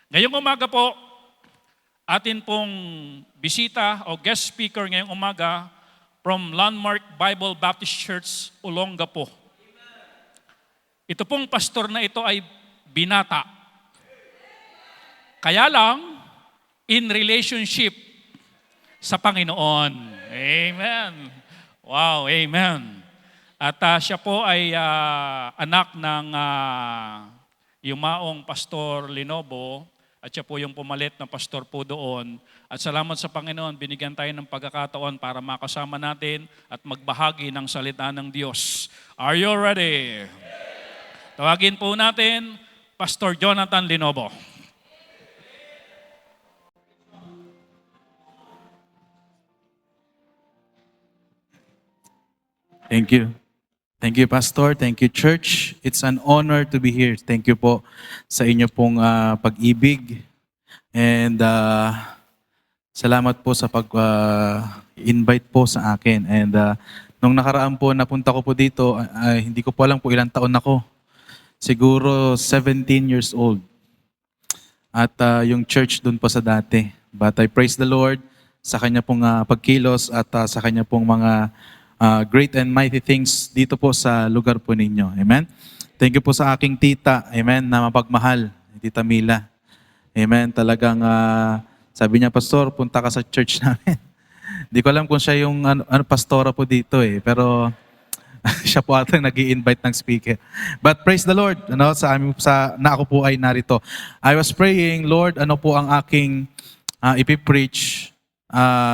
Ngayong umaga po, atin pong bisita o guest speaker ngayong umaga from Landmark Bible Baptist Church, Olongapo. Ito pong pastor na ito ay binata. Kaya lang, in relationship sa Panginoon. Amen. Wow, amen. At siya po ay anak ng yumaong Pastor Linobo at siya po yung pumalit na pastor po doon. At salamat sa Panginoon, binigyan tayo ng pagkakataon para makasama natin at magbahagi ng salita ng Diyos. Are you ready? Tawagin po natin, Pastor Jonathan Linobo. Thank you. Thank you, Pastor. Thank you, Church. It's an honor to be here. Thank you po sa inyo pong pag-ibig. And salamat po sa pag-invite po sa akin. And nung nakaraan po, napunta ko po dito, hindi ko po alam po ilang taon ako. Siguro 17 years old. At yung church dun po sa dati. But I praise the Lord sa kanya pong pagkilos at sa kanya pong mga great and mighty things dito po sa lugar po ninyo. Amen? Thank you po sa aking tita, amen, na mapagmahal, Tita Mila. Amen? Talagang sabi niya, Pastor, punta ka sa church namin. Hindi ko alam kung siya yung pastora po dito pero siya po atang nag-i-invite ng speaker. But praise the Lord, na ako po ay narito. I was praying, Lord, ano po ang aking ipipreach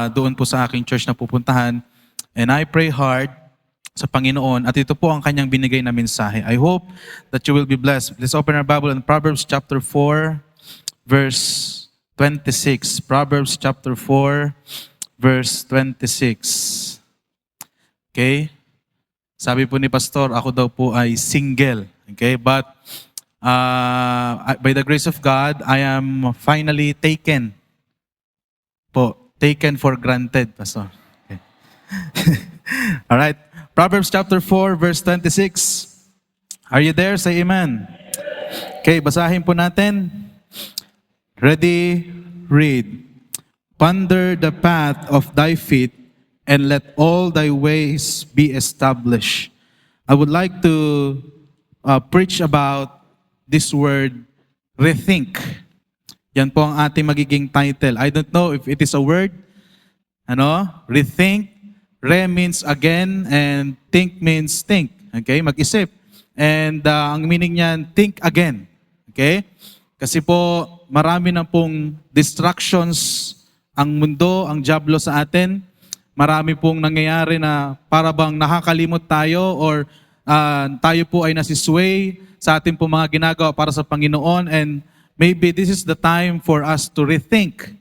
doon po sa aking church na pupuntahan. And I pray hard sa Panginoon at ito po ang kanyang binigay na mensahe. I hope that you will be blessed. Let's open our Bible in Proverbs chapter 4, verse 26. Proverbs chapter 4, verse 26. Okay? Sabi po ni Pastor, ako daw po ay single. Okay? But by the grace of God, I am finally taken. Taken for granted, Pastor. All right. Proverbs chapter 4, verse 26. Are you there? Say amen. Okay, basahin po natin. Ready? Read. Ponder the path of thy feet and let all thy ways be established. I would like to preach about this word, rethink. Yan po ang ating magiging title. I don't know if it is a word. Rethink. Re means again and think means think. Okay? Mag-isip. And ang meaning niyan, think again. Okay? Kasi po, marami na pong distractions ang mundo, ang diablo sa atin. Marami pong nangyayari na para bang nakakalimot tayo or tayo po ay nasisway sa ating pong mga ginagawa para sa Panginoon. And maybe this is the time for us to rethink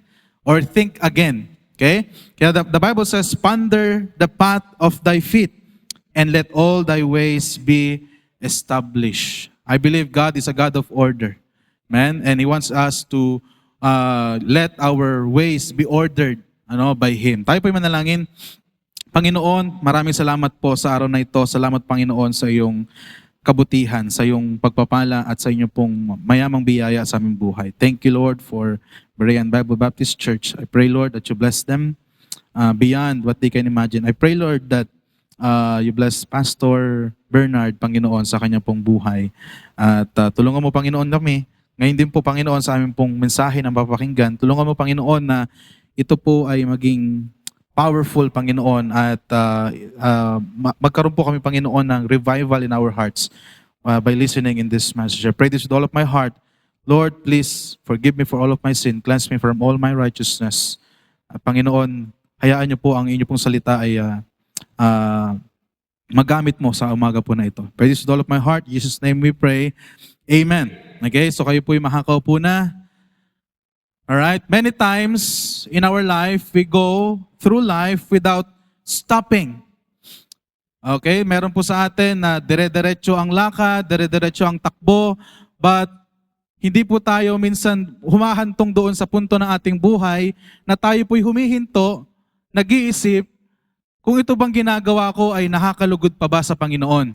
or think again. Okay? Kaya the Bible says, ponder the path of thy feet and let all thy ways be established. I believe God is a God of order. Man, and He wants us to let our ways be ordered by Him. Tayo po'y manalangin. Panginoon, maraming salamat po sa araw na ito. Salamat, Panginoon, sa iyong kabutihan, sa iyong pagpapala at sa inyong pong mayamang biyaya sa aming buhay. Thank you, Lord, for Berean Bible Baptist Church. I pray, Lord, that you bless them beyond what they can imagine. I pray, Lord, that you bless Pastor Bernard, Panginoon, sa kanya pong buhay. At tulungan mo, Panginoon, kami. Ngayon din po, Panginoon, sa aming pong mensahe na mapapakinggan. Tulungan mo, Panginoon, na ito po ay maging powerful, Panginoon, at magkaroon po kami, Panginoon, ng revival in our hearts by listening in this message. I pray this with all of my heart. Lord, please forgive me for all of my sin. Cleanse me from all my righteousness. Panginoon, hayaan niyo po ang inyo pong salita ay magamit mo sa umaga po na ito. Pray this with all of my heart. In Jesus' name we pray. Amen. Okay, so kayo po ay makakaupo na. Alright, many times in our life, we go through life without stopping. Okay, meron po sa atin na dire-diretso ang lakad, dire-diretso ang takbo, but hindi po tayo minsan humahantong doon sa punto ng ating buhay na tayo po'y humihinto, nag-iisip, kung ito bang ginagawa ko ay nakakalugod pa ba sa Panginoon?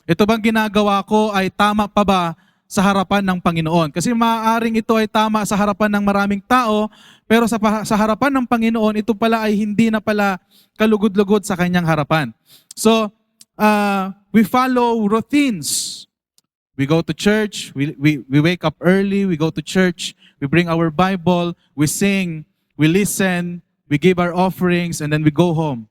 Ito bang ginagawa ko ay tama pa ba sa harapan ng Panginoon. Kasi maaaring ito ay tama sa harapan ng maraming tao, pero sa harapan ng Panginoon, ito pala ay hindi na pala kalugod-lugod sa kanyang harapan. So, we follow routines. We go to church, we wake up early, we go to church, we bring our Bible, we sing, we listen, we give our offerings, and then we go home.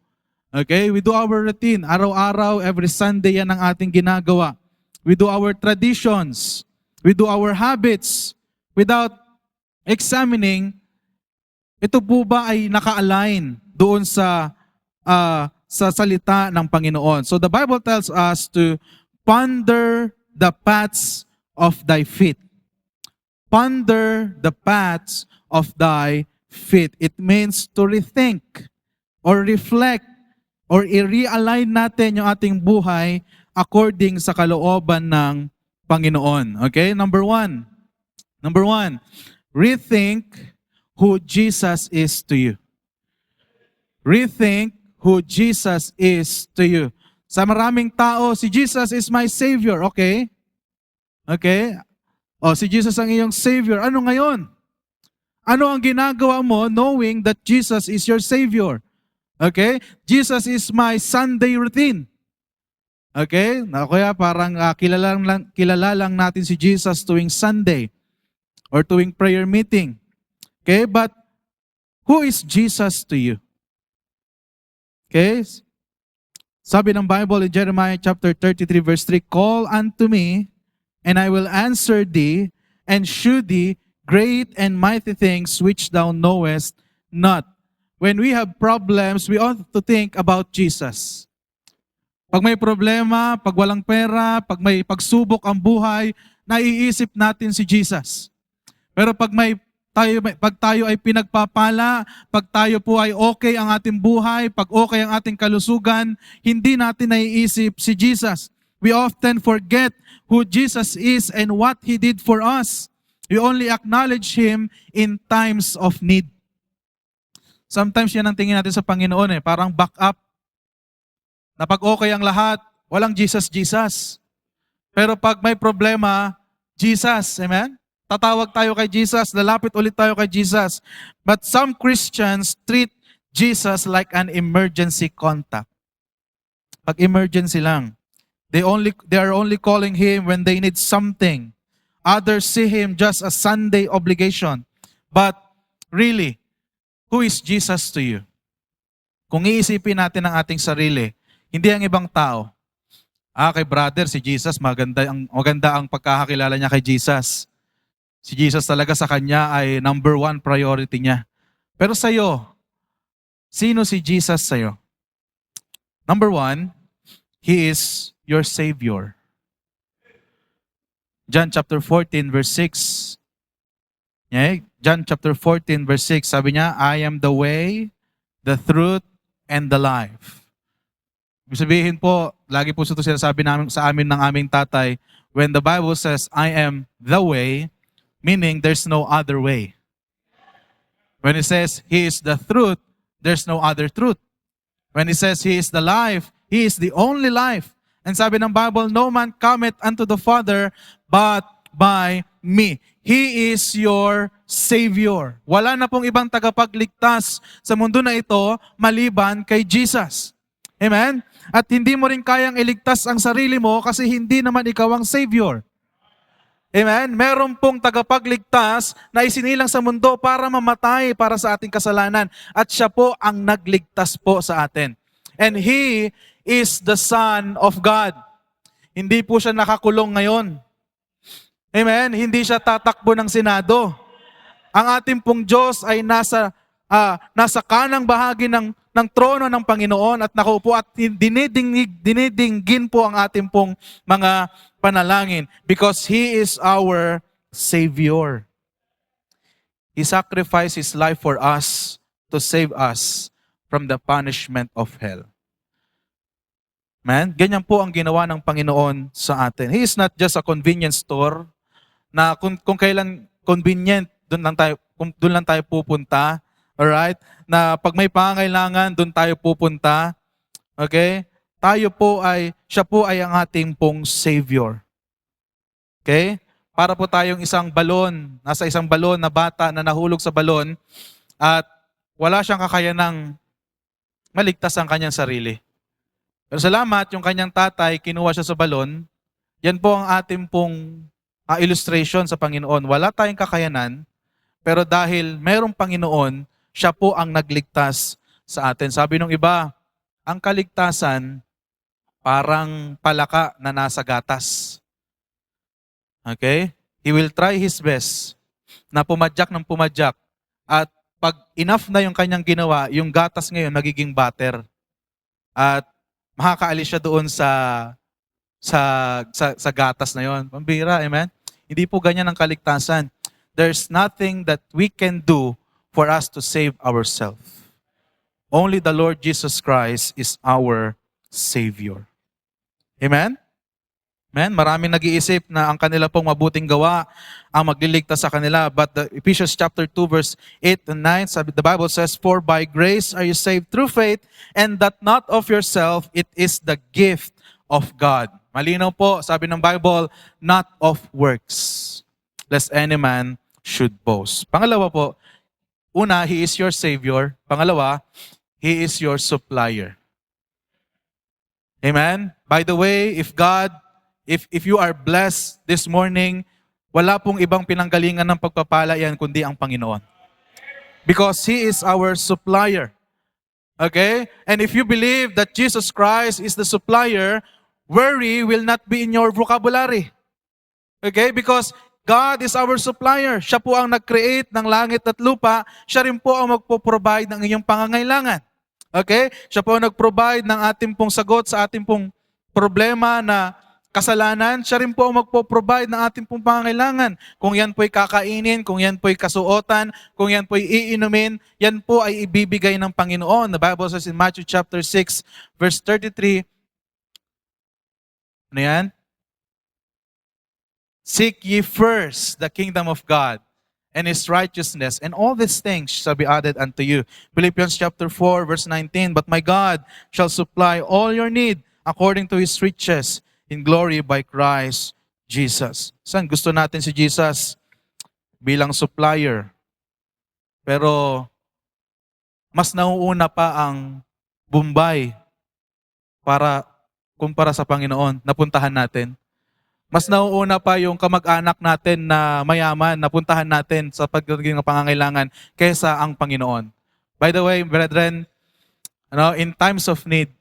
Okay? We do our routine. Araw-araw, every Sunday, yan ang ating ginagawa. We do our traditions. We do our habits without examining, ito po ba ay naka-align doon sa salita ng Panginoon. So the Bible tells us to ponder the paths of thy feet. Ponder the paths of thy feet. It means to rethink or reflect or i-realign natin yung ating buhay according sa kalooban ng Panginoon. Okay? Number one, rethink who Jesus is to you. Rethink who Jesus is to you. Sa maraming tao, si Jesus is my Savior. Okay? Okay? O, si Jesus ang iyong Savior. Ano ngayon? Ano ang ginagawa mo knowing that Jesus is your Savior? Okay? Jesus is my Sunday routine. Okay? Kaya parang kilala lang natin si Jesus tuwing Sunday or tuwing prayer meeting. Okay? But who is Jesus to you? Okay? Sabi ng Bible in Jeremiah chapter 33 verse 3, call unto me, and I will answer thee, and shew thee great and mighty things which thou knowest not. When we have problems, we ought to think about Jesus. Pag may problema, pag walang pera, pag may pagsubok ang buhay, naiisip natin si Jesus. Pero pag tayo ay pinagpapala, pag tayo po ay okay ang ating buhay, pag okay ang ating kalusugan, hindi natin naiisip si Jesus. We often forget who Jesus is and what He did for us. We only acknowledge Him in times of need. Sometimes yan ang tingin natin sa Panginoon parang back up. Na pag okay ang lahat, walang Jesus. Pero pag may problema, Jesus. Amen? Tatawag tayo kay Jesus, lalapit ulit tayo kay Jesus. But some Christians treat Jesus like an emergency contact. Pag emergency lang. They are only calling Him when they need something. Others see Him just as Sunday obligation. But really, who is Jesus to you? Kung iisipin natin ang ating sarili, hindi ang ibang tao. Kay brother, si Jesus, maganda ang pagkakakilala niya kay Jesus. Si Jesus talaga sa kanya ay number 1 priority niya. Pero sa'yo, sino si Jesus sa'yo? Number 1, He is your Savior. John chapter 14 verse 6. Yeah, John chapter 14 verse 6, sabi niya, I am the way, the truth, and the life. Ibig sabihin po, lagi po ito sinasabi sa amin ng aming tatay, when the Bible says, I am the way, meaning there's no other way. When it says He is the truth, there's no other truth. When it says He is the life, He is the only life. And sabi ng Bible, no man cometh unto the Father but by me. He is your Savior. Wala na pong ibang tagapagligtas sa mundo na ito maliban kay Jesus. Amen? At hindi mo rin kayang iligtas ang sarili mo kasi hindi naman ikaw ang Savior. Amen? Meron pong tagapagligtas na isinilang sa mundo para mamatay para sa ating kasalanan. At siya po ang nagligtas po sa atin. And He is the Son of God. Hindi po siya nakakulong ngayon. Amen? Hindi siya tatakbo ng Senado. Ang ating pong Diyos ay nasa kanang bahagi ng trono ng Panginoon at nakaupo at dinidinggin po ang ating pong mga panalangin because He is our Savior. He sacrificed His life for us to save us from the punishment of hell. Man, ganyan po ang ginawa ng Panginoon sa atin. He is not just a convenience store na kung kailan convenient, doon lang tayo pupunta. Alright? Na pag may pangailangan, doon tayo pupunta. Okay? Siya po ay ang ating pong Savior. Okay? para po tayong isang balon, nasa isang balon na bata na nahulog sa balon at wala siyang kakayanang maligtas ang kanyang sarili. Pero salamat, yung kanyang tatay, kinuha siya sa balon. Yan po ang ating pong illustration sa Panginoon. Wala tayong kakayanan, pero dahil mayroong Panginoon, siya po ang nagligtas sa atin. Sabi nung iba, ang kaligtasan parang palaka na nasa gatas. Okay? He will try his best na pumadyak ng pumadyak. At pag enough na yung kanyang ginawa, yung gatas ngayon nagiging butter. At makakaalis siya doon sa gatas na yon. Pambira, amen? Hindi po ganyan ang kaligtasan. There's nothing that we can do for us to save ourselves. Only the Lord Jesus Christ is our Savior. Amen? Amen? Maraming nag-iisip na ang kanila pong mabuting gawa ang magliligtas sa kanila. But the Ephesians chapter 2 verse 8 and 9, the Bible says, "For by grace are you saved through faith, and that not of yourself, it is the gift of God." Malinaw po, sabi ng Bible, not of works, lest any man should boast. Pangalawa po, una, He is your Savior. Pangalawa, He is your supplier. Amen? By the way, if you are blessed this morning, wala pong ibang pinanggalingan ng pagpapala yan kundi ang Panginoon. Because He is our supplier. Okay? And if you believe that Jesus Christ is the supplier, worry will not be in your vocabulary. Okay? Because God is our supplier. Siya po ang nag-create ng langit at lupa. Siya rin po ang magpo-provide ng inyong pangangailangan. Okay? Siya po ang nag-provide ng ating pong sagot sa ating pong problema na kasalanan. Siya rin po ang magpo-provide ng ating pong pangangailangan. Kung yan po'y kakainin, kung yan po'y kasuotan, kung yan po'y iinumin, yan po ay ibibigay ng Panginoon. The Bible says in Matthew chapter 6, verse 33, ano yan? "Seek ye first the kingdom of God and His righteousness, and all these things shall be added unto you." Philippians chapter 4, verse 19, "But my God shall supply all your need according to His riches in glory by Christ Jesus." Saan gusto natin si Jesus bilang supplier? Pero mas nauuna pa ang Bombay kumpara sa Panginoon, napuntahan natin. Mas nauuna pa yung kamag-anak natin na mayaman, napuntahan natin sa pagdating ng pangangailangan kaysa ang Panginoon. By the way, brethren, in times of need,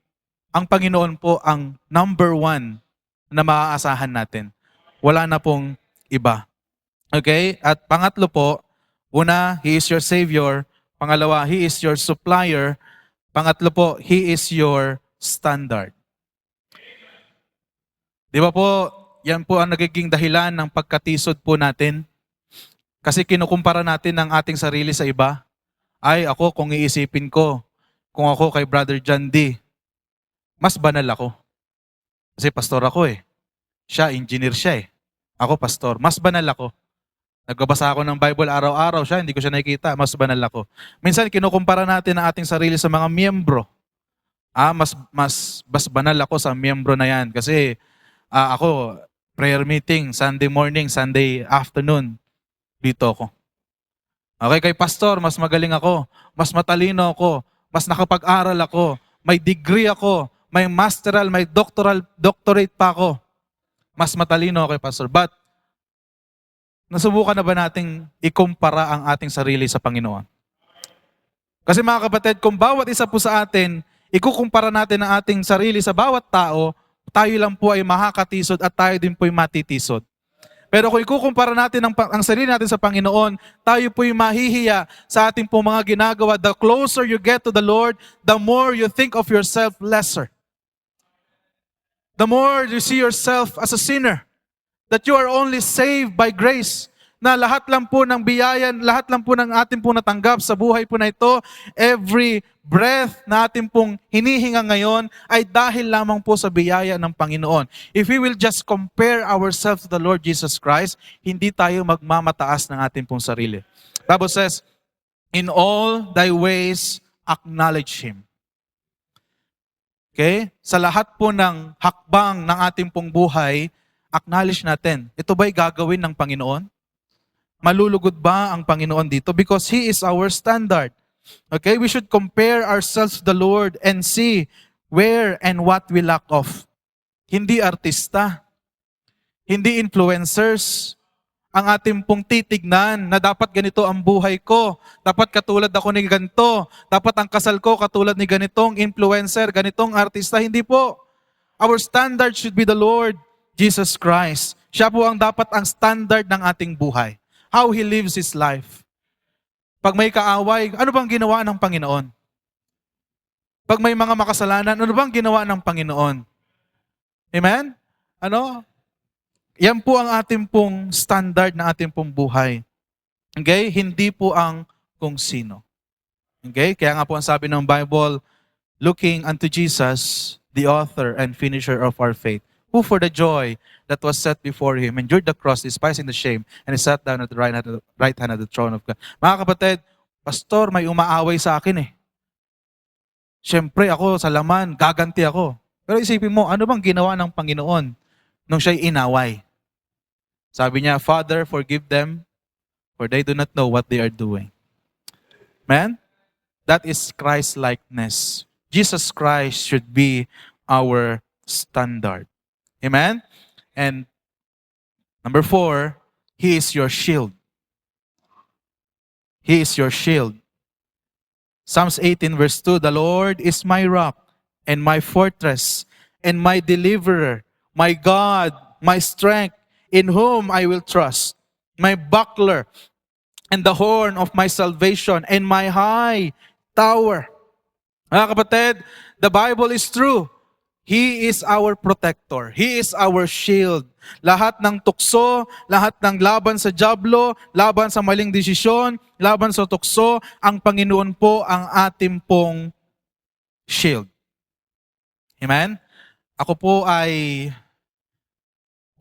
ang Panginoon po ang number one na maaasahan natin. Wala na pong iba. Okay? At pangatlo po, una, He is your Savior. Pangalawa, He is your supplier. Pangatlo po, He is your standard. Di ba po, yan po ang nagiging dahilan ng pagkatisod po natin. Kasi kinukumpara natin ang ating sarili sa iba. Ay, ako kung iisipin ko, kung ako kay Brother John D., mas banal ako. Kasi pastor ako eh. Siya, engineer siya eh. Ako pastor. Mas banal ako. Nagbabasa ako ng Bible araw-araw siya, hindi ko siya nakikita. Mas banal ako. Minsan kinukumpara natin ang ating sarili sa mga miyembro. Mas banal ako sa miyembro na yan. Kasi ako, prayer meeting, Sunday morning, Sunday afternoon, dito ako. Okay, kay pastor, mas magaling ako. Mas matalino ako. Mas nakapag-aral ako. May degree ako. May masteral, may doctorate pa ako. Mas matalino ako kay pastor. But, nasubukan na ba nating ikumpara ang ating sarili sa Panginoon? Kasi mga kapatid, kung bawat isa po sa atin, ikukumpara natin ang ating sarili sa bawat tao, tayo lang po ay makakatisod at tayo din po ay matitisod. Pero kung ikukumpara natin ang sarili natin sa Panginoon, tayo po ay mahihiya sa ating po mga ginagawa. The closer you get to the Lord, the more you think of yourself lesser. The more you see yourself as a sinner, that you are only saved by grace, na lahat lang po ng biyayan, lahat lang po ng ating po natanggap sa buhay po na ito, every breath na ating pong hinihinga ngayon ay dahil lamang po sa biyaya ng Panginoon. If we will just compare ourselves to the Lord Jesus Christ, hindi tayo magmamataas ng ating pong sarili. Bible says, "In all thy ways acknowledge Him." Okay? Sa lahat po ng hakbang ng ating pong buhay, acknowledge natin, ito ba'y gagawin ng Panginoon? Malulugod ba ang Panginoon dito? Because He is our standard. Okay, we should compare ourselves to the Lord and see where and what we lack of. Hindi artista, hindi influencers, ang ating pong titignan na dapat ganito ang buhay ko, dapat katulad ako ni ganito, dapat ang kasal ko katulad ni ganitong influencer, ganitong artista. Hindi po. Our standard should be the Lord Jesus Christ. Siya po ang dapat ang standard ng ating buhay. How He lives His life. Pag may kaaway, ano bang ginawa ng Panginoon? Pag may mga makasalanan, ano bang ginawa ng Panginoon? Amen? Ano? Yan po ang ating pong standard na ating pong buhay. Okay? Hindi po ang kung sino. Okay? Kaya nga po ang sabi ng Bible, looking unto Jesus, the author and finisher of our faith, who for the joy that was set before Him endured the cross, despising the shame, and He sat down at the right hand of the throne of God. Mga kapatid, Pastor, may umaaway sa akin eh. Siyempre ako sa laman, gaganti ako. Pero isipin mo, ano bang ginawa ng Panginoon nung siya'y inaway? Sabi niya, Father, forgive them, for they do not know what they are doing. Man, that is Christ-likeness. Jesus Christ should be our standard. Amen? And number 4, He is your shield. He is your shield. Psalms 18 verse 2, the Lord is my rock and my fortress and my deliverer, my God, my strength, in whom I will trust, my buckler and the horn of my salvation and my high tower. Mga kapatid, the Bible is true. He is our protector. He is our shield. Lahat ng tukso, lahat ng laban sa dyablo, laban sa maling desisyon, laban sa tukso, ang Panginoon po ang ating pong shield. Amen? Ako po ay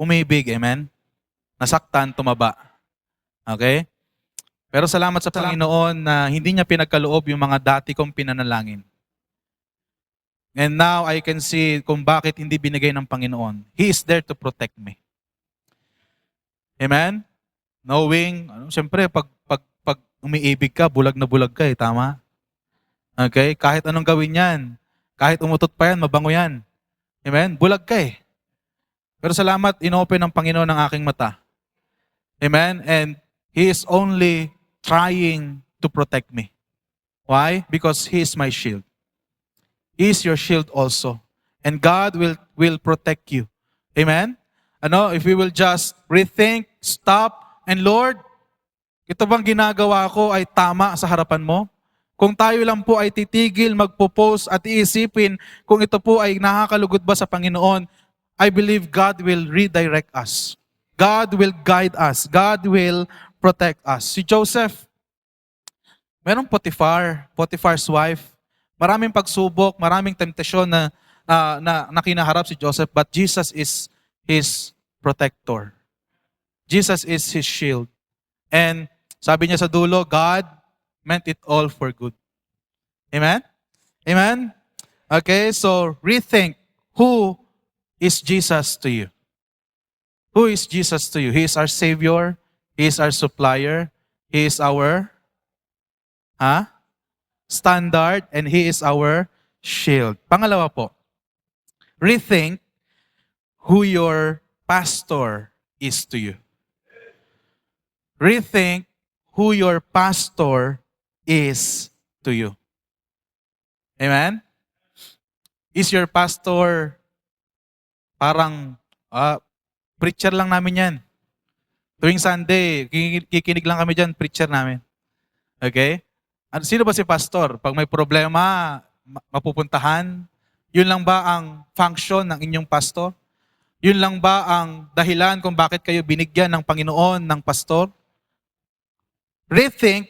umibig, amen? Nasaktan, tumaba. Okay? Pero salamat sa Panginoon na hindi niya pinagkaloob yung mga dati kong pinanalangin. And now I can see kung bakit hindi binigay ng Panginoon. He is there to protect me. Amen? Knowing, siyempre, pag umiibig ka, bulag na bulag ka tama? Okay? Kahit anong gawin yan, kahit umutot pa yan, mabango yan. Amen? Bulag ka Pero salamat, inopen ng Panginoon ang aking mata. Amen? And He is only trying to protect me. Why? Because He is my shield. He is your shield also. And God will protect you. Amen? If we will just rethink, stop, and Lord, ito bang ginagawa ko ay tama sa harapan mo? Kung tayo lang po ay titigil, magpo-pause at iisipin kung ito po ay nakakalugod ba sa Panginoon, I believe God will redirect us. God will guide us. God will protect us. Si Joseph, merong Potiphar's wife. Maraming pagsubok, maraming temptasyon na kinaharap si Joseph, but Jesus is his protector. Jesus is his shield. And sabi niya sa dulo, God meant it all for good. Amen? Amen? Okay, so rethink, who is Jesus to you? Who is Jesus to you? He is our Savior. He is our supplier. He is our standard, and He is our shield. Pangalawa po, rethink who your pastor is to you. Rethink who your pastor is to you. Amen? Is your pastor parang, preacher lang namin yan. Tuwing Sunday, kikinig lang kami dyan, preacher namin. Okay? Sino ba si pastor? Pag may problema, mapupuntahan, yun lang ba ang function ng inyong pastor? Yun lang ba ang dahilan kung bakit kayo binigyan ng Panginoon ng pastor? Rethink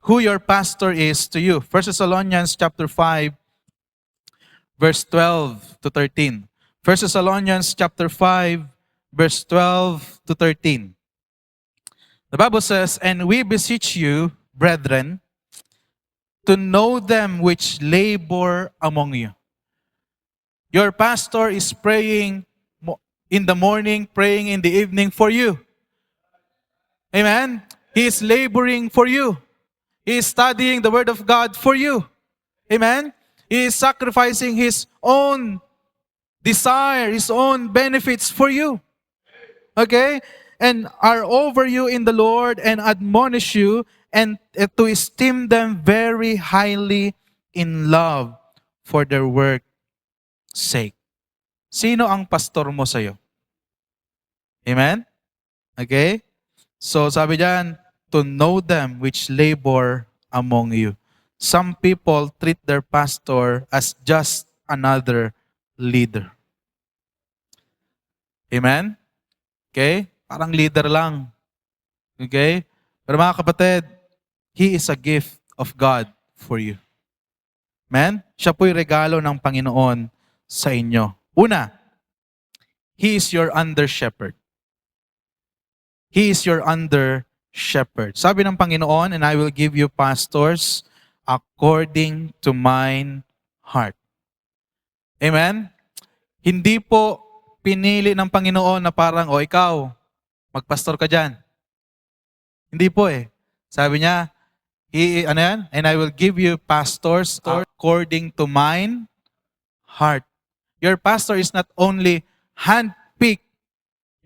who your pastor is to you. 1 Thessalonians chapter 5, verse 12 to 13. 1 Thessalonians chapter 5, verse 12 to 13. The Bible says, and we beseech you, brethren, to know them which labor among you. Your pastor is praying in the morning, praying in the evening for you. Amen? He is laboring for you. He is studying the Word of God for you. Amen? He is sacrificing His own desire, His own benefits for you. Okay? And are over you in the Lord and admonish you and to esteem them very highly in love for their work's sake. Sino ang pastor mo sa'yo? Amen? Okay? So sabi diyan, to know them which labor among you. Some people treat their pastor as just another leader. Amen? Okay? Parang leader lang. Okay? Pero mga kapatid, he is a gift of God for you. Amen? Siya po'y regalo ng Panginoon sa inyo. Una, he is your under-shepherd. He is your under-shepherd. Sabi ng Panginoon, and I will give you pastors according to mine heart. Amen? Hindi po pinili ng Panginoon na parang, ikaw, magpastor ka dyan. Hindi po eh. Sabi niya, and I will give you pastors according to mine heart. Your pastor is not only hand-picked,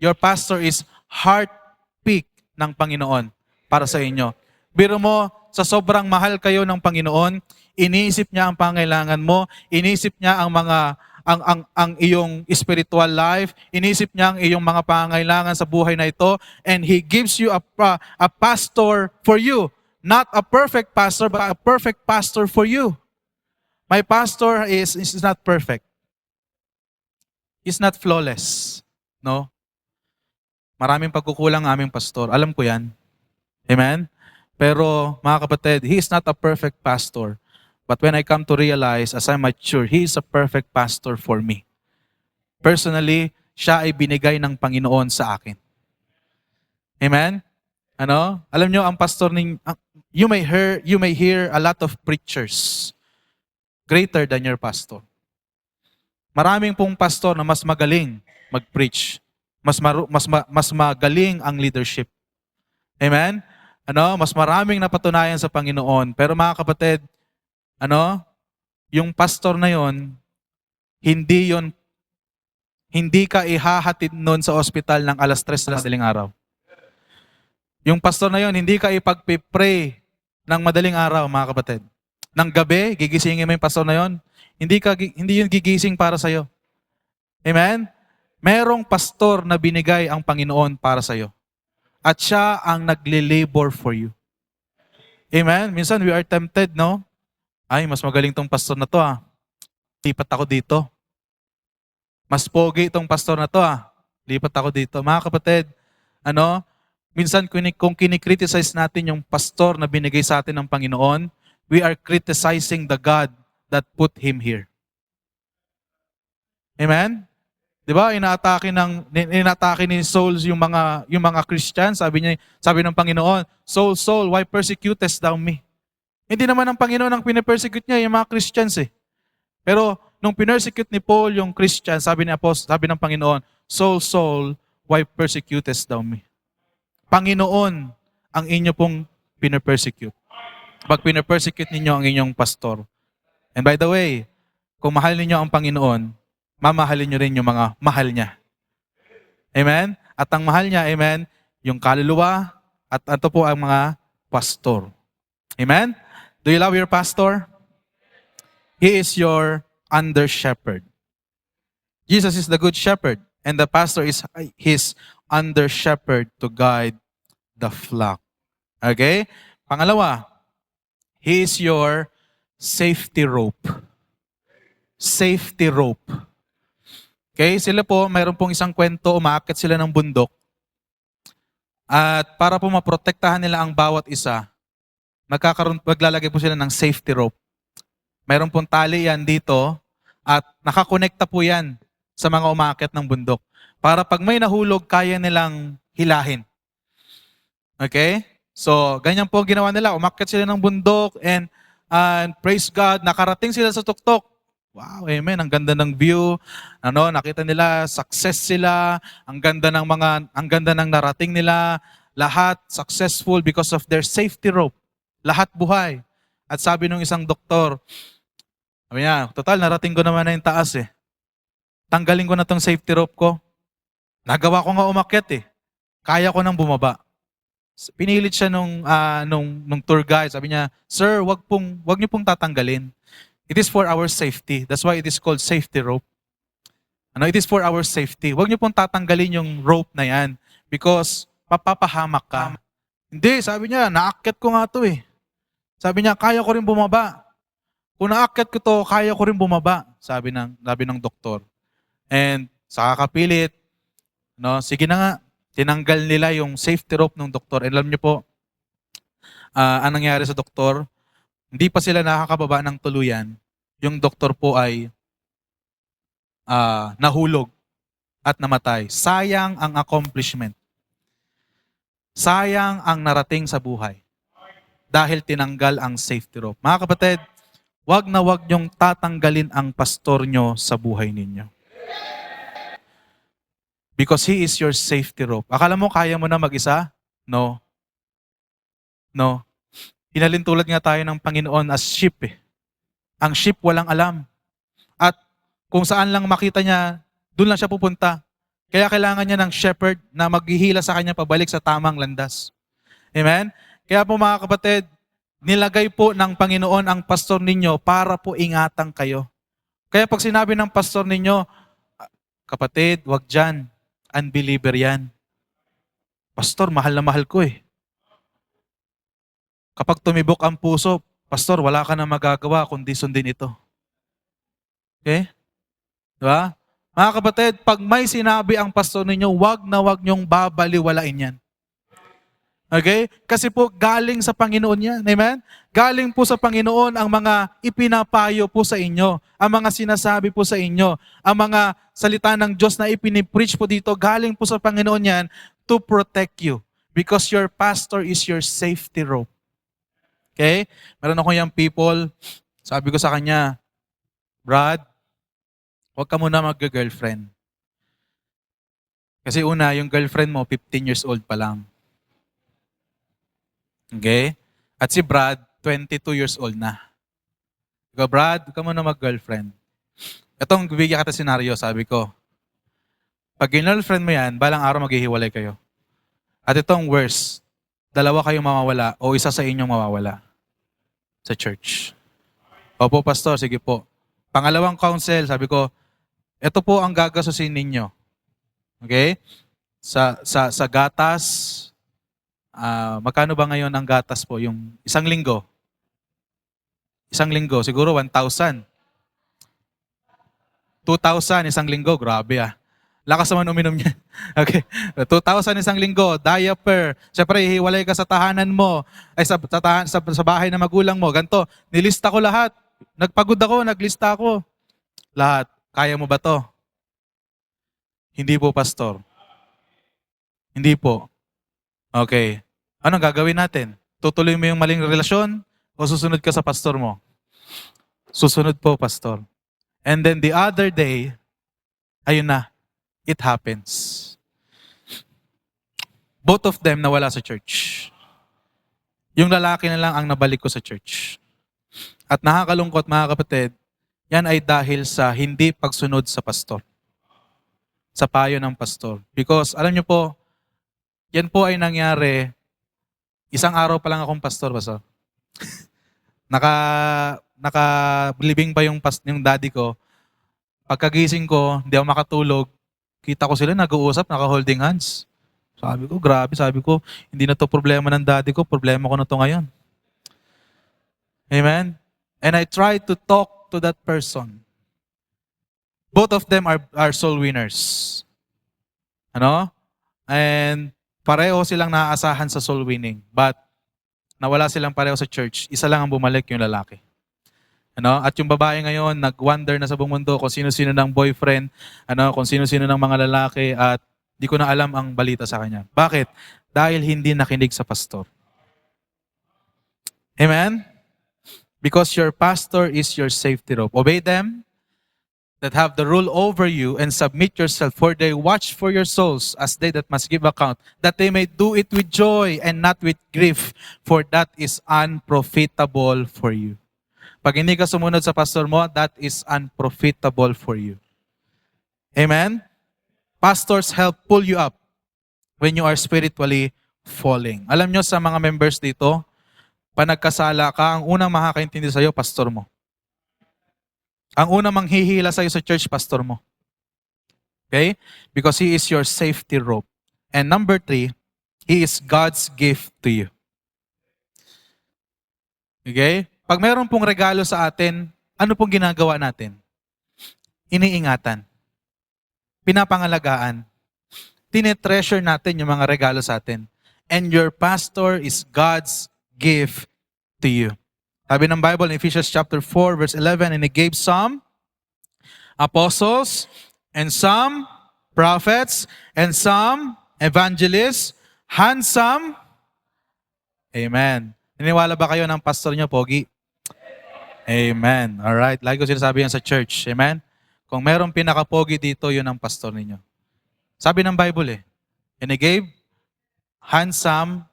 your pastor is heart-picked ng Panginoon para sa inyo. Biro mo, sa sobrang mahal kayo ng Panginoon, iniisip niya ang pangailangan mo, iniisip niya ang iyong spiritual life, iniisip niya ang iyong mga pangailangan sa buhay na ito, and He gives you a pastor for you. Not a perfect pastor, but a perfect pastor for you. My pastor is not perfect. He's not flawless. No? Maraming pagkukulang ang aming pastor. Alam ko yan. Amen? Pero mga kapatid, he is not a perfect pastor. But when I come to realize, as I mature, he is a perfect pastor for me. Personally, siya ay binigay ng Panginoon sa akin. Amen? Alam nyo, ang pastor you may hear a lot of preachers greater than your pastor. Maraming pong pastor na mas magaling mag-preach. Mas magaling ang leadership. Amen? Mas maraming napatunayan sa Panginoon. Pero mga kapatid, yung pastor na yon, hindi ka ihahatid nun sa ospital ng alas 3 ng madaling araw. Yung pastor na yon, hindi ka ipagpipray ng madaling araw, mga kapatid. Ng gabi, gigisingin mo yung pastor na yon, hindi yun gigising para sa'yo. Amen? Merong pastor na binigay ang Panginoon para sa'yo. At siya ang nagle-labor for you. Amen? Minsan we are tempted, no? Ay, mas magaling tong pastor na to lipat ako dito. Mas pogi itong pastor na to lipat ako dito. Mga kapatid, minsan kung kinikriticize natin yung pastor na binigay sa atin ng Panginoon, we are criticizing the God that put him here. Amen? 'Di ba? Inaatake ni Saul yung mga Christian, sabi ng Panginoon, Saul, why persecutest thou me? Hindi naman ang Panginoon ang pine-persecute niya, yung mga Christians eh. Pero nung pinersecute ni Paul yung Christian, sabi ng Panginoon, Saul, why persecutest thou me? Panginoon ang inyo pong pine-persecute. Pag pine-persecute ninyo ang inyong pastor. And by the way, kung mahal ninyo ang Panginoon, mamahalin nyo rin yung mga mahal niya. Amen? At ang mahal niya, amen, yung kaluluwa, at ito po ang mga pastor. Amen? Do you love your pastor? He is your under-shepherd. Jesus is the good shepherd, and the pastor is his under-shepherd to guide the flock. Okay? Pangalawa, he is your safety rope. Safety rope. Okay? Sila po, mayroon pong isang kwento, umaakyat sila ng bundok. At para po maprotektahan nila ang bawat isa, maglalagay po sila ng safety rope. Mayroon pong tali yan dito at nakakonekta po yan sa mga umaakyat ng bundok. Para pag may nahulog, kaya nilang hilahin. Okay? So, ganyan po ginawa nila. Umakyat sila ng bundok and praise God, nakarating sila sa tuktok. Wow, amen. Ang ganda ng view. Ano, nakita nila, success sila. Ang ganda ng narating nila. Lahat successful because of their safety rope. Lahat buhay. At sabi ng isang doktor, sabi niya, total, narating ko naman na yung taas eh. Tanggalin ko na tong safety rope ko. Nagawa ko nga umakyat eh. Kaya ko nang bumaba. Pinilit siya nung tour guide. Sabi niya, "Sir, wag niyo pong tatanggalin. It is for our safety. That's why it is called safety rope. Ano, it is for our safety. Wag niyo pong tatanggalin yung rope na yan because papapahamak ka." Hindi, sabi niya, naakyat ko nga to eh. Sabi niya, kaya ko rin bumaba. Kung naakyat ko to, kaya ko rin bumaba, sabi ng doktor. And sa kakapilit, no, sige na nga, tinanggal nila yung safety rope ng doktor. And alam niyo po, anong nangyari sa doktor? Hindi pa sila nakakababa ng tuluyan. Yung doktor po ay nahulog at namatay. Sayang ang accomplishment. Sayang ang narating sa buhay. Dahil tinanggal ang safety rope. Mga kapatid, wag na wag niyong tatanggalin ang pastor nyo sa buhay ninyo. Because he is your safety rope. Akala mo kaya mo na mag-isa? No. No. Hinalintulad nga tayo ng Panginoon as sheep eh. Ang sheep walang alam. At kung saan lang makita niya, doon lang siya pupunta. Kaya kailangan niya ng shepherd na maghihila sa kanya pabalik sa tamang landas. Amen? Kaya po mga kapatid, nilagay po ng Panginoon ang pastor ninyo para po ingatan kayo. Kaya pag sinabi ng pastor ninyo, kapatid, wag dyan. Unbeliever yan. Pastor, mahal na mahal ko eh. Kapag tumibok ang puso, pastor, wala ka na magagawa kundi sundin ito. Okay? Diba? Mga kapatid, pag may sinabi ang pastor ninyo, wag na wag niyong babaliwalain yan. Okay? Kasi po galing sa Panginoon yan. Amen? Galing po sa Panginoon ang mga ipinapayo po sa inyo, ang mga sinasabi po sa inyo, ang mga salita ng Diyos na ipinipreach po dito, galing po sa Panginoon yan to protect you. Because your pastor is your safety rope. Okay? Meron ako yung people, sabi ko sa kanya, Brad, huwag ka muna mag-girlfriend. Kasi una, yung girlfriend mo, 15 years old pa lang. Okay? At si Brad, 22 years old na. Ikaw, Brad, huwag ka muna mag-girlfriend. Itong bibigyan kita senaryo, sabi ko. Pag girlfriend mo yan, balang araw maghihiwalay kayo. At itong worst, dalawa kayong mawawala o isa sa inyong mawawala sa church. Opo, pastor, sige po. Pangalawang counsel, sabi ko, ito po ang gagasusin ninyo. Okay? Sa gatas, magkano ba ngayon ang gatas po? Yung isang linggo. Isang linggo, siguro 1,000. 2,000 isang linggo, grabe ah. Lakas naman uminom niya. Okay. 2,000 isang linggo, diaper. Siyempre, hihiwalay ka sa tahanan mo, ay sa bahay na magulang mo. Ganto, nilista ko lahat. Nagpagod ako, naglista ako. Lahat. Kaya mo ba to? Hindi po, pastor. Hindi po. Okay. Anong gagawin natin? Tutuloy mo yung maling relasyon o susunod ka sa pastor mo? Susunod po, pastor. And then the other day, ayun na, it happens. Both of them nawala sa church. Yung lalaki na lang ang nabalik ko sa church. At nakakalungkot mga kapatid, yan ay dahil sa hindi pagsunod sa pastor. Sa payo ng pastor. Because alam niyo po, yan po ay nangyari, isang araw pa lang akong pastor, pastor. Naka-living pa yung daddy ko. Pagkagising ko, hindi ako makatulog. Kita ko sila nag-uusap, naka-holding hands. Sabi ko, grabe. Sabi ko, hindi na to problema ng daddy ko. Problema ko na to ngayon. Amen? And I tried to talk to that person. Both of them are soul winners. Ano? And pareho silang naaasahan sa soul winning. But nawala silang pareho sa church. Isa lang ang bumalik, yung lalaki. Ano? At yung babae ngayon, nag-wander na sa buong mundo kung sino-sino ng boyfriend, kung sino-sino ng mga lalaki, at di ko na alam ang balita sa kanya. Bakit? Dahil hindi nakinig sa pastor. Amen? Because your pastor is your safety rope. Obey them, that have the rule over you, and submit yourself, for they watch for your souls as they that must give account, that they may do it with joy and not with grief, for that is unprofitable for you. Pag hindi ka sumunod sa pastor mo, that is unprofitable for you. Amen? Pastors help pull you up when you are spiritually falling. Alam nyo sa mga members dito, pag nagkasala ka, ang unang makakaintindi sa'yo, pastor mo. Ang unang manghihila sa'yo sa church, pastor mo. Okay? Because he is your safety rope. And number 3, he is God's gift to you. Okay? Pag mayroon pong regalo sa atin, ano pong ginagawa natin? Iniingatan. Pinapangalagaan. Tinetreasure natin yung mga regalo sa atin. And your pastor is God's gift to you. Sabi ng Bible in Ephesians chapter 4 verse 11, and he gave some apostles, and some prophets, and some evangelists, handsome. Amen. Niniwala ba kayo ng pastor niyo, Pogi? Amen. Alright. Lagi ko sinasabi yan sa church. Amen. Kung merong pinaka-pogi dito, yun ang pastor ninyo. Sabi ng Bible and he gave handsome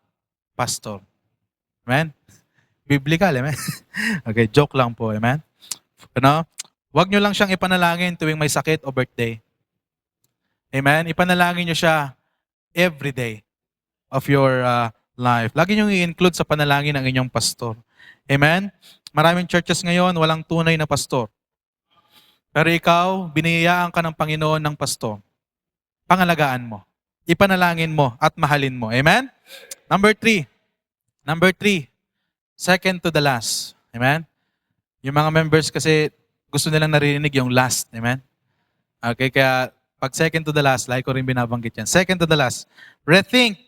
pastor. Amen. Biblical, amen? Okay, joke lang po, amen? Ano? Huwag nyo lang siyang ipanalangin tuwing may sakit o birthday. Amen? Ipanalangin nyo siya every day of your life. Lagi nyo i-include sa panalangin ang inyong pastor. Amen? Maraming churches ngayon, walang tunay na pastor. Pero ikaw, biniyayaan ka ng Panginoon ng pastor. Pangalagaan mo. Ipanalangin mo at mahalin mo. Amen? Number 3. Second to the last. Amen? Yung mga members kasi gusto nilang narinig yung last. Amen? Okay, kaya pag second to the last, like ko rin binabanggit yan. Second to the last. Rethink.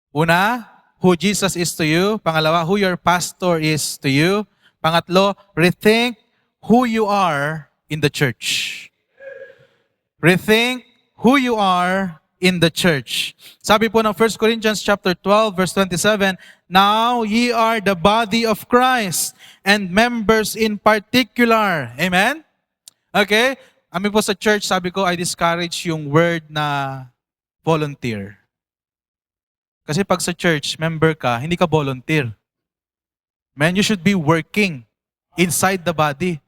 Una, who Jesus is to you. Pangalawa, who your pastor is to you. Pangatlo, rethink who you are in the church. Rethink who you are in the church. Sabi po ng 1 Corinthians chapter 12 verse 27, now ye are the body of Christ and members in particular. Amen? Okay? Amin po sa church, sabi ko, I discourage yung word na volunteer. Kasi pag sa church, member ka, hindi ka volunteer. Man, you should be working inside the body.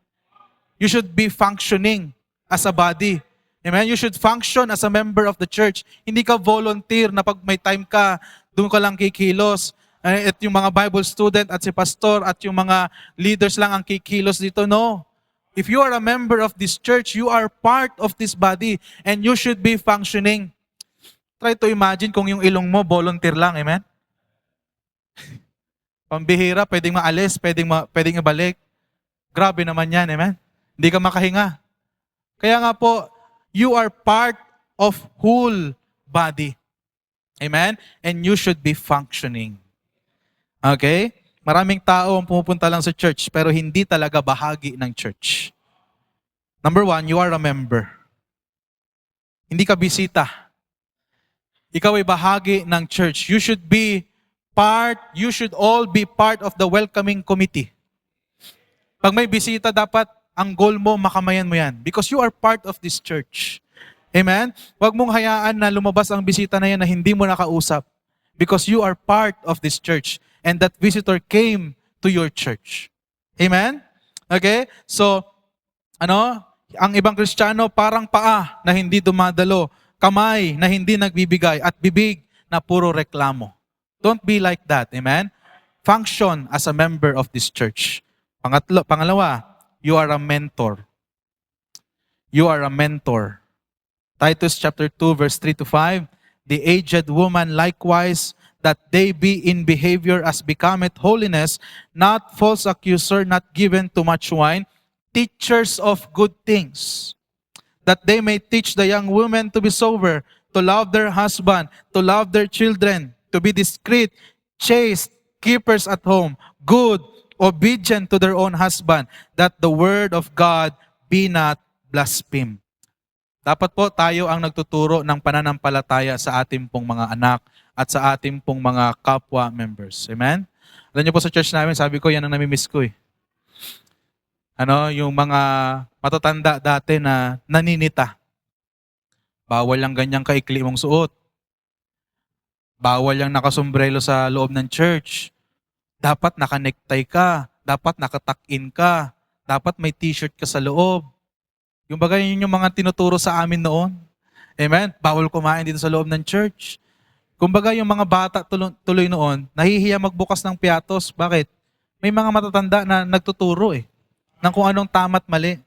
You should be functioning as a body. Amen? You should function as a member of the church. Hindi ka volunteer na pag may time ka, doon ka lang kikilos. At yung mga Bible student at si pastor at yung mga leaders lang ang kikilos dito. No. If you are a member of this church, you are part of this body and you should be functioning. Try to imagine kung yung ilong mo, volunteer lang. Amen? Pambihira, pwedeng maalis, pwedeng ibalik. Grabe naman yan. Amen? Hindi ka makahinga. Kaya nga po, you are part of whole body. Amen? And you should be functioning. Okay? Maraming tao ang pumupunta lang sa church pero hindi talaga bahagi ng church. Number 1, you are a member. Hindi ka bisita. Ikaw ay bahagi ng church. You should all be part of the welcoming committee. Pag may bisita, dapat ang goal mo, makamayan mo yan. Because you are part of this church. Amen? Huwag mong hayaan na lumabas ang bisita na yan na hindi mo nakausap. Because you are part of this church. And that visitor came to your church. Amen? Okay? So, ang ibang Kristiyano parang paa na hindi dumadalo, kamay na hindi nagbibigay, at bibig na puro reklamo. Don't be like that. Amen? Function as a member of this church. Pangalawa, you are a mentor. You are a mentor. Titus chapter 2 verse 3-5, the aged woman likewise, that they be in behavior as becometh holiness, not false accuser, not given to much wine, teachers of good things, that they may teach the young women to be sober, to love their husband, to love their children, to be discreet, chaste, keepers at home, good, obedient to their own husband, that the word of God be not blasphemed. Dapat po tayo ang nagtuturo ng pananampalataya sa ating pong mga anak at sa ating pong mga kapwa members. Amen? Alam niyo po sa church namin, sabi ko, yan ang namimiss ko . Yung mga matatanda dati na naninita. Bawal ang ganyang kaikli mong suot. Bawal ang nakasombrelo sa loob ng church. Dapat naka-necktie ka. Dapat nakatuck-in ka. Dapat may t-shirt ka sa loob. Yung bagay yun yung mga tinuturo sa amin noon. Amen? Bawal kumain dito sa loob ng church. Kumbaga yung mga bata tuloy noon, nahihiya magbukas ng piatos. Bakit? May mga matatanda na nagtuturo ng kung anong tama't mali.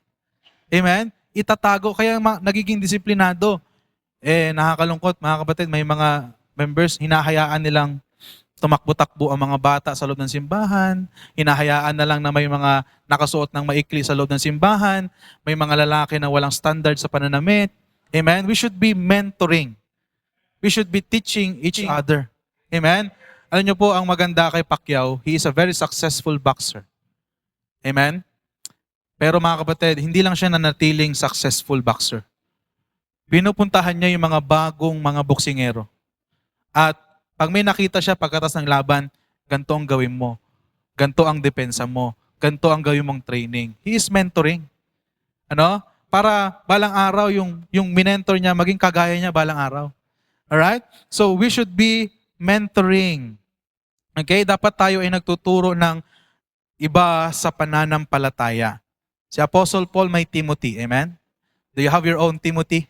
Amen? Itatago, kaya nagiging disiplinado. Nakakalungkot mga kapatid, may mga members, hinahayaan nilang tumakbo-takbo ang mga bata sa loob ng simbahan, hinahayaan na lang na may mga nakasuot ng maikli sa loob ng simbahan, may mga lalaki na walang standard sa pananamit. Amen? We should be mentoring. We should be teaching each other. Amen? Alam niyo po, ang maganda kay Pacquiao, he is a very successful boxer. Amen? Pero mga kapatid, hindi lang siya nanatiling successful boxer. Pinupuntahan niya yung mga bagong mga boksingero. At pag may nakita siya pagkatas ng laban, ganito ang gawin mo. Ganito ang depensa mo. Ganito ang gawin mong training. He is mentoring. Para balang araw yung minentor niya, maging kagaya niya balang araw. Alright? So we should be mentoring. Okay? Dapat tayo ay nagtuturo ng iba sa pananampalataya. Si Apostle Paul may Timothy. Amen? Do you have your own Timothy?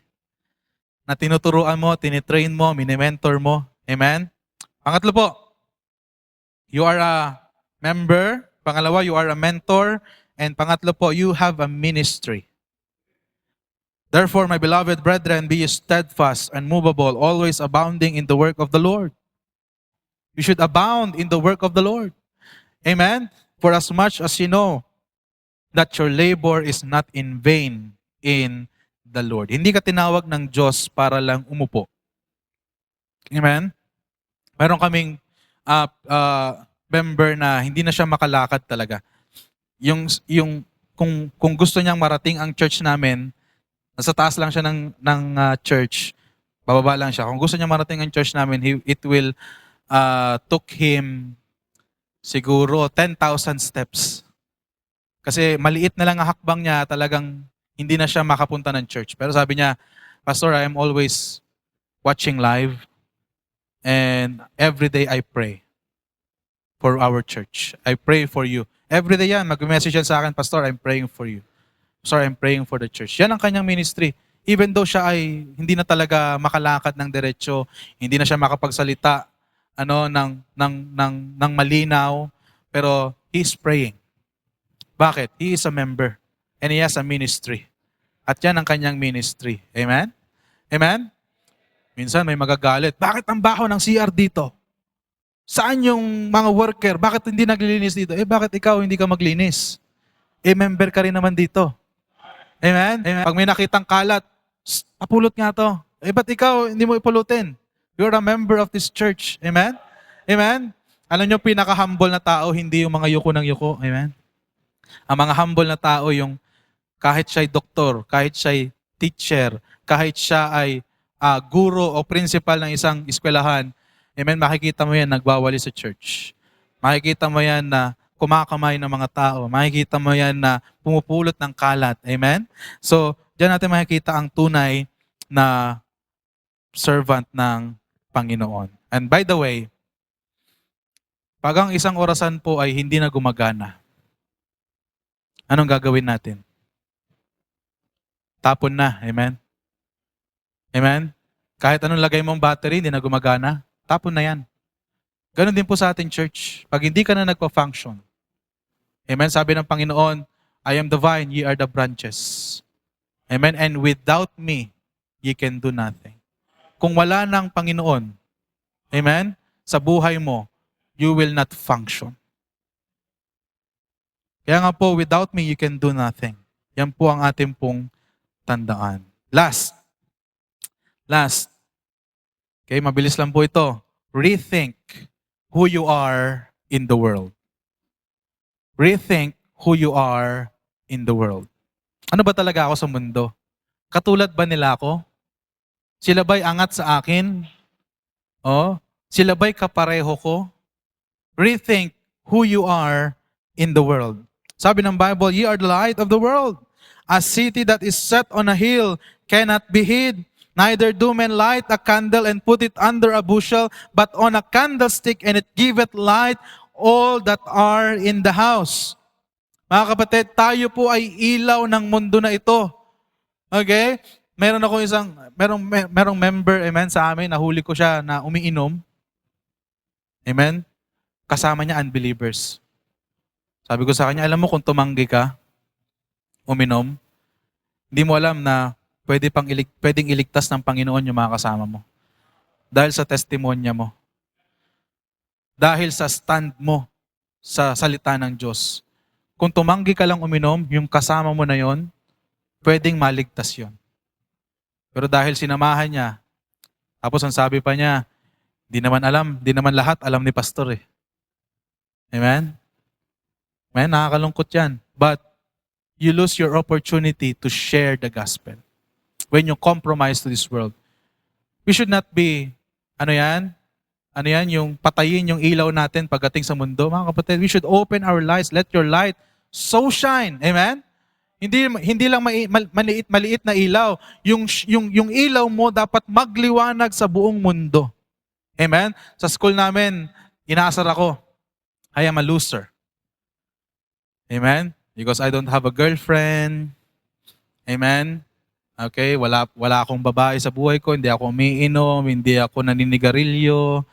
Na tinuturuan mo, tinitrain mo, minimentor mo. Amen? Pangatlo po, you are a member. Pangalawa, you are a mentor. And pangatlo po, you have a ministry. Therefore, my beloved brethren, be steadfast, unmovable, always abounding in the work of the Lord. You should abound in the work of the Lord. Amen? For as much as you know that your labor is not in vain in the Lord. Hindi ka tinawag ng Diyos para lang umupo. Amen? Meron kaming member na hindi na siya makalakad talaga. Kung gusto niyang marating ang church namin, nasa taas lang siya ng church, bababa lang siya. Kung gusto niya marating ang church namin, it will took him siguro 10,000 steps. Kasi maliit na lang ang hakbang niya, talagang hindi na siya makapunta ng church. Pero sabi niya, Pastor, I am always watching live and every day I pray for our church. I pray for you. Every day yan, mag-message yan sa akin, Pastor, I'm praying for you. Sorry, I'm praying for the church. Yan ang kanyang ministry. Even though siya ay hindi na talaga makalakad ng diretso, hindi na siya makapagsalita ng malinaw, pero he's praying. Bakit? He is a member and he has a ministry. At yan ang kanyang ministry. Amen? Amen? Minsan may magagalit. Bakit ang baho ng CR dito? Saan yung mga worker? Bakit hindi naglilinis dito? Bakit ikaw hindi ka maglinis? Member ka rin naman dito. Amen? Amen? Pag may nakitang kalat, papulot nga to. Ba't ikaw hindi mo ipulutin? You're a member of this church. Amen? Amen? Alam nyo, pinaka-humble na tao, hindi yung mga yuko ng yuko. Amen? Ang mga humble na tao, yung kahit siya'y doktor, kahit siya'y teacher, kahit siya ay guro o principal ng isang eskwelahan, amen, makikita mo yan nagwawali sa church. Makikita mo yan na kumakamay ng mga tao. Makikita mo yan na pumupulot ng kalat. Amen? So, diyan natin makikita ang tunay na servant ng Panginoon. And by the way, pag ang isang orasan po ay hindi na gumagana, anong gagawin natin? Tapon na. Amen? Amen? Kahit anong lagay mong battery, hindi na gumagana, tapon na yan. Ganon din po sa ating church. Pag hindi ka na nagpa-function. Amen? Sabi ng Panginoon, I am the vine, ye are the branches. Amen? And without me, ye can do nothing. Kung wala ng Panginoon, amen, sa buhay mo, you will not function. Kaya nga po, without me, you can do nothing. Yan po ang ating pong tandaan. Last. Okay, mabilis lang po ito. Rethink who you are in the world. Rethink who you are in the world. Ano ba talaga ako sa mundo? Katulad ba nila ako? Sila ba'y angat sa akin? Sila ba'y kapareho ko? Rethink who you are in the world. Sabi ng Bible, ye are the light of the world. A city that is set on a hill cannot be hid. Neither do men light a candle and put it under a bushel, but on a candlestick, and it giveth light all that are in the house. Mga kapatid, tayo po ay ilaw ng mundo na ito. Okay? Merong member, amen, sa amin, nahuli ko siya na umiinom. Amen? Kasama niya unbelievers. Sabi ko sa kanya, alam mo kung tumanggi ka, uminom, hindi mo alam na pwedeng iligtas ng Panginoon yung mga kasama mo. Dahil sa testimonya mo. Dahil sa stand mo sa salita ng Diyos. Kung tumanggi ka lang uminom, yung kasama mo na yon, pwedeng maligtas yon. Pero dahil sinamahan niya, tapos ang sabi pa niya, di naman lahat alam ni pastor eh. Amen? Amen, nakakalungkot yan. But you lose your opportunity to share the gospel when you compromise to this world. We should not be, yung patayin yung ilaw natin pagdating sa mundo. Mga kapatid, we should open our lights. Let your light so shine. Amen? Hindi lang maliit na ilaw. Yung ilaw mo dapat magliwanag sa buong mundo. Amen? Sa school namin, inaasar ako. I am a loser. Amen? Because I don't have a girlfriend. Amen? Okay, wala akong babae sa buhay ko, hindi ako umiinom, hindi ako naninigarilyo.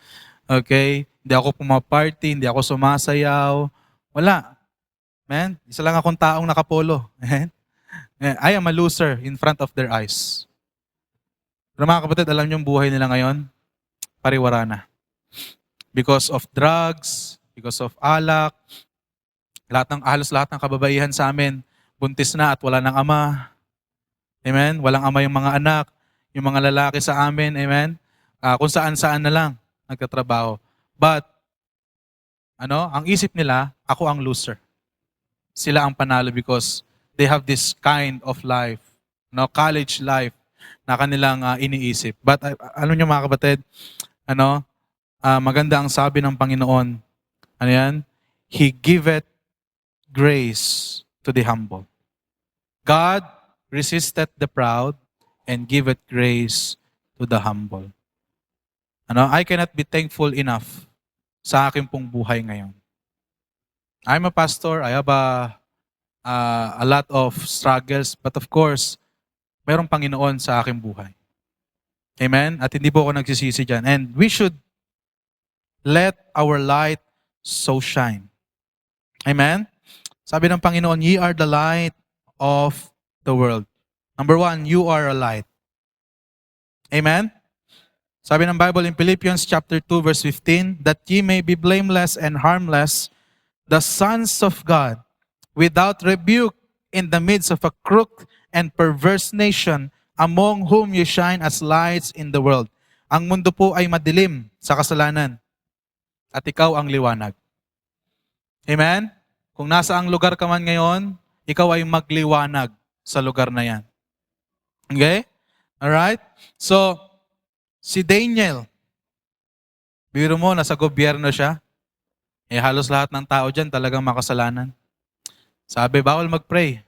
Okay? Hindi ako pumaparty, hindi ako sumasayaw. Wala. Amen? Isa lang akong taong nakapolo. Amen? I am a loser in front of their eyes. Pero mga kapatid, alam niyo yung buhay nila ngayon? Pariwara na. Because of drugs, because of alak, halos lahat ng kababaihan sa amin, buntis na at wala ng ama. Amen? Walang ama yung mga anak, yung mga lalaki sa amin, amen? Kung saan-saan na lang nagtatrabaho. But, ang isip nila, ako ang loser. Sila ang panalo because they have this kind of life, college life, na kanilang iniisip. But, nyo mga kapatid, maganda ang sabi ng Panginoon, He giveth grace to the humble. God resisteth the proud and giveth grace to the humble. I cannot be thankful enough sa aking pong buhay ngayon. I'm a pastor. I have a lot of struggles, but of course, mayroong Panginoon sa aking buhay. Amen? At hindi po ako nagsisisi dyan. And we should let our light so shine. Amen? Sabi ng Panginoon, ye are the light of the world. Number 1, you are a light. Amen? Sabi ng Bible in Philippians chapter 2 verse 15, that ye may be blameless and harmless, the sons of God, without rebuke in the midst of a crooked and perverse nation, among whom you shine as lights in the world. Ang mundo po ay madilim sa kasalanan, at ikaw ang liwanag. Amen? Kung nasa ang lugar ka man ngayon, ikaw ay magliwanag sa lugar na yan. Okay? Alright? So, si Daniel, biro mo, nasa gobyerno siya. Halos lahat ng tao dyan talagang makasalanan. Sabi, bawal mag-pray.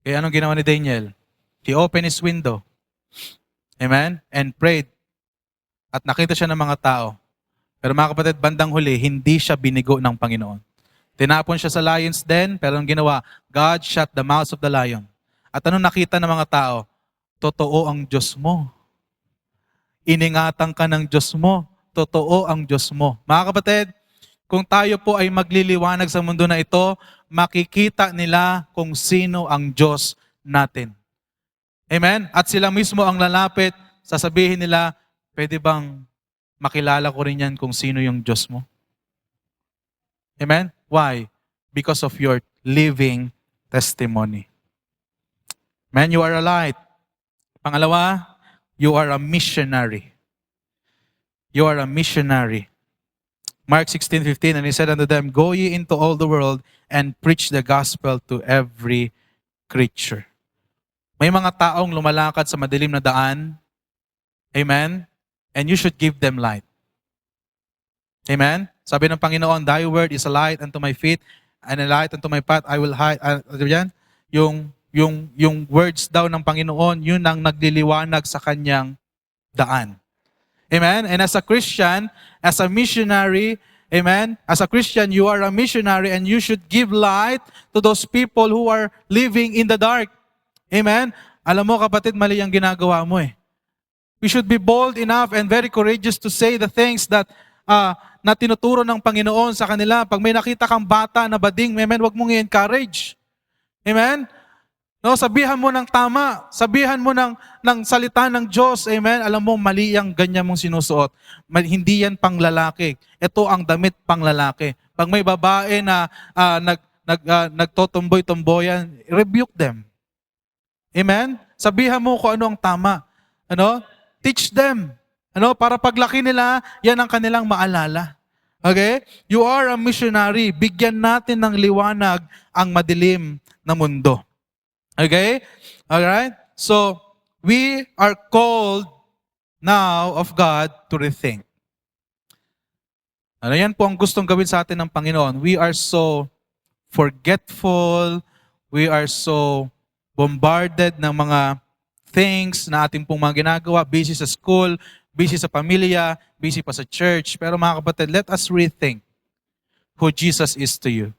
Kaya anong ginawa ni Daniel? He opened his window. Amen? And prayed. At nakita siya ng mga tao. Pero mga kapatid, bandang huli, hindi siya binigo ng Panginoon. Tinapon siya sa lion's den, pero ang ginawa, God shut the mouths of the lion. At anong nakita ng mga tao? Totoo ang Diyos mo. Iningatan ka ng Diyos mo. Totoo ang Diyos mo. Mga kapatid, kung tayo po ay magliliwanag sa mundo na ito, makikita nila kung sino ang Diyos natin. Amen? At sila mismo ang lalapit, sasabihin nila, pwede bang makilala ko rin yan kung sino yung Diyos mo? Amen? Why? Because of your living testimony. Man, you are a light. Pangalawa, you are a missionary. You are a missionary. Mark 16:15, and he said unto them, go ye into all the world and preach the gospel to every creature. May mga taong lumalakad sa madilim na daan. Amen? And you should give them light. Amen? Sabi ng Panginoon, thy word is a light unto my feet and a light unto my path, I will hide. Ano yan? Yung words daw ng Panginoon, yun ang nagliliwanag sa kanyang daan. Amen? And as a Christian, as a missionary, amen? As a Christian, you are a missionary and you should give light to those people who are living in the dark. Amen? Alam mo kapatid, mali ang ginagawa mo eh. We should be bold enough and very courageous to say the things that na tinuturo ng Panginoon sa kanila. Pag may nakita kang bata na bading, amen, wag mong i-encourage. Amen? No, sabihan mo ng tama, sabihan mo ng salita ng Diyos, amen. Alam mo, mali yung ganyan mong sinusuot. Hindi yan pang lalaki. Ito ang damit pang lalaki. Pag may babae na nagtotomboy-tomboyan, rebuke them. Amen? Sabihan mo kung ano ang tama. Ano? Teach them. Ano? Para paglaki nila, yan ang kanilang maalala. Okay? You are a missionary. Bigyan natin ng liwanag ang madilim na mundo. Okay? Alright? So, we are called now of God to rethink. Ano yan po ang gustong gawin sa atin ng Panginoon. We are so forgetful. We are so bombarded ng mga things na ating pong mga ginagawa. Busy sa school, busy sa pamilya, busy pa sa church. Pero mga kapatid, let us rethink who Jesus is to you.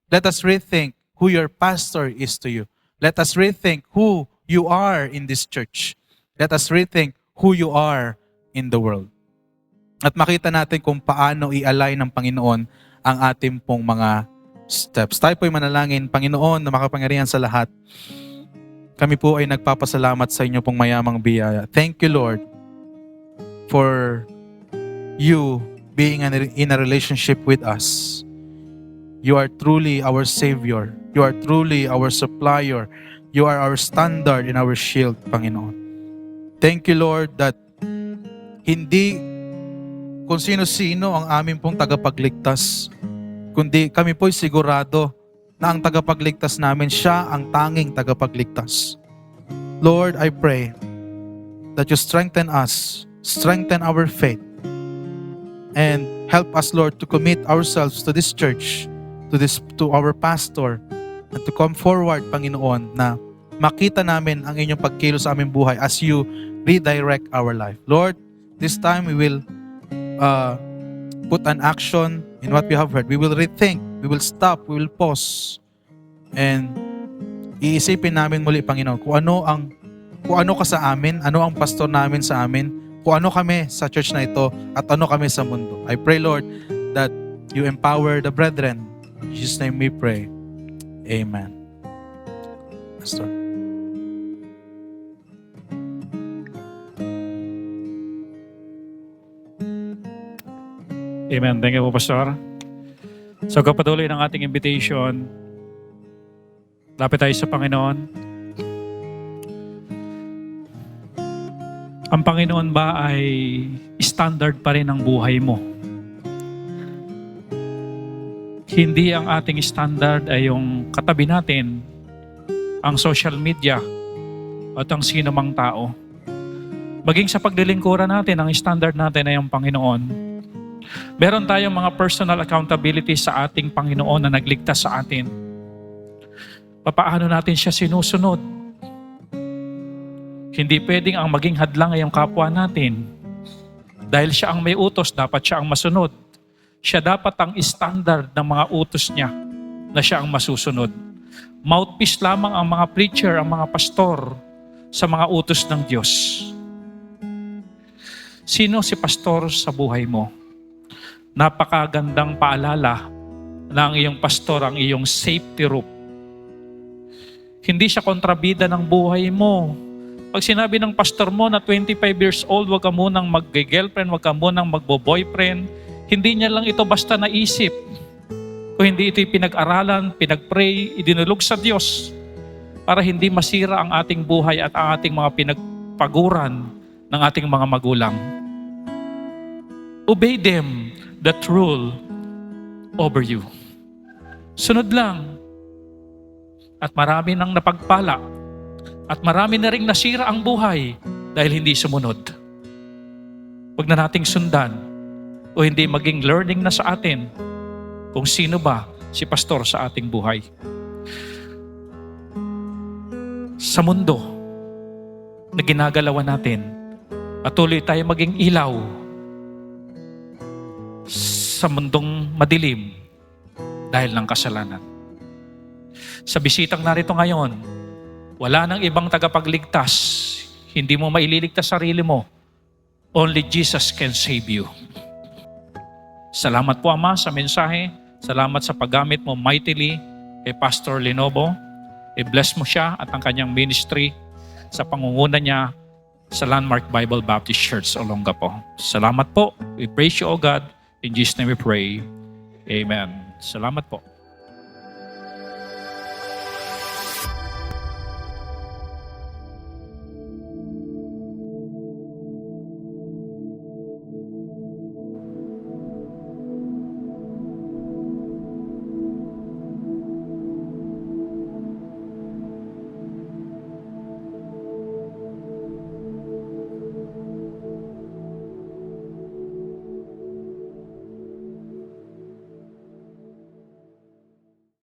Let us rethink who your pastor is to you. Let us rethink who you are in this church. Let us rethink who you are in the world. At makita natin kung paano i-align ng Panginoon ang ating pong mga steps. Tayo po'y manalangin, Panginoon na makapangyarihan sa lahat. Kami po ay nagpapasalamat sa inyo pong mayamang biyaya. Thank you, Lord, for you being in a relationship with us. You are truly our Savior. You are truly our supplier. You are our standard and our shield, Panginoon. Thank you, Lord, that hindi kung sino-sino ang aming pong tagapagligtas, kundi kami po'y sigurado na ang tagapagligtas namin, siya ang tanging tagapagligtas. Lord, I pray that you strengthen us, strengthen our faith, and help us, Lord, to commit ourselves to this church, to our pastor, and to come forward, Panginoon, na makita namin ang inyong pagkilos sa aming buhay as you redirect our life. Lord, this time we will put an action in what we have heard. We will rethink, we will stop, we will pause, and iisipin namin muli, Panginoon, kung ano ka sa amin, ano ang pastor namin sa amin, kung ano kami sa church na ito, at ano kami sa mundo. I pray, Lord, that you empower the brethren. In Jesus' name we pray. Amen. Pastor. Amen. Thank you po, Pastor. So, kapatuloy ng ating invitation, lapit tayo sa Panginoon. Ang Panginoon ba ay standard pa rin ng buhay mo? Hindi ang ating standard ay yung katabi natin, ang social media, at ang sino mang tao. Maging sa paglilingkuran natin, ang standard natin ay ang Panginoon. Meron tayong mga personal accountability sa ating Panginoon na nagligtas sa atin. Papaano natin siya sinusunod? Hindi pwedeng ang maging hadlang ay ang kapwa natin. Dahil siya ang may utos, dapat siya ang masunod. Siya dapat ang standard ng mga utos niya na siya ang masusunod. Mouthpiece lamang ang mga preacher, ang mga pastor sa mga utos ng Diyos. Sino si pastor sa buhay mo? Napakagandang paalala na ang iyong pastor ang iyong safety rope. Hindi siya kontrabida ng buhay mo. Pag sinabi ng pastor mo na 25 years old, huwag ka munang mag-girlfriend, huwag ka munang magbo-boyfriend, hindi niya lang ito basta naisip. Kung hindi ito'y pinag-aralan, pinag-pray, idinulog sa Diyos para hindi masira ang ating buhay at ang ating mga pinagpaguran ng ating mga magulang. Obey them that rule over you. Sunod lang. At marami nang napagpala. At marami na ring nasira ang buhay dahil hindi sumunod. Huwag na nating sundan o hindi maging learning na sa atin kung sino ba si Pastor sa ating buhay. Sa mundo na ginagalawan natin, patuloy tayo maging ilaw sa mundong madilim dahil ng kasalanan. Sa bisitang narito ngayon, wala nang ibang tagapagligtas. Hindi mo maililigtas sarili mo. Only Jesus can save you. Salamat po, Ama, sa mensahe. Salamat sa paggamit mo mightily kay Pastor Linobo. I-bless mo siya at ang kanyang ministry sa pangunguna niya sa Landmark Bible Baptist Church, Olongapo. Salamat po. We praise you, O God. In Jesus' name we pray. Amen. Salamat po.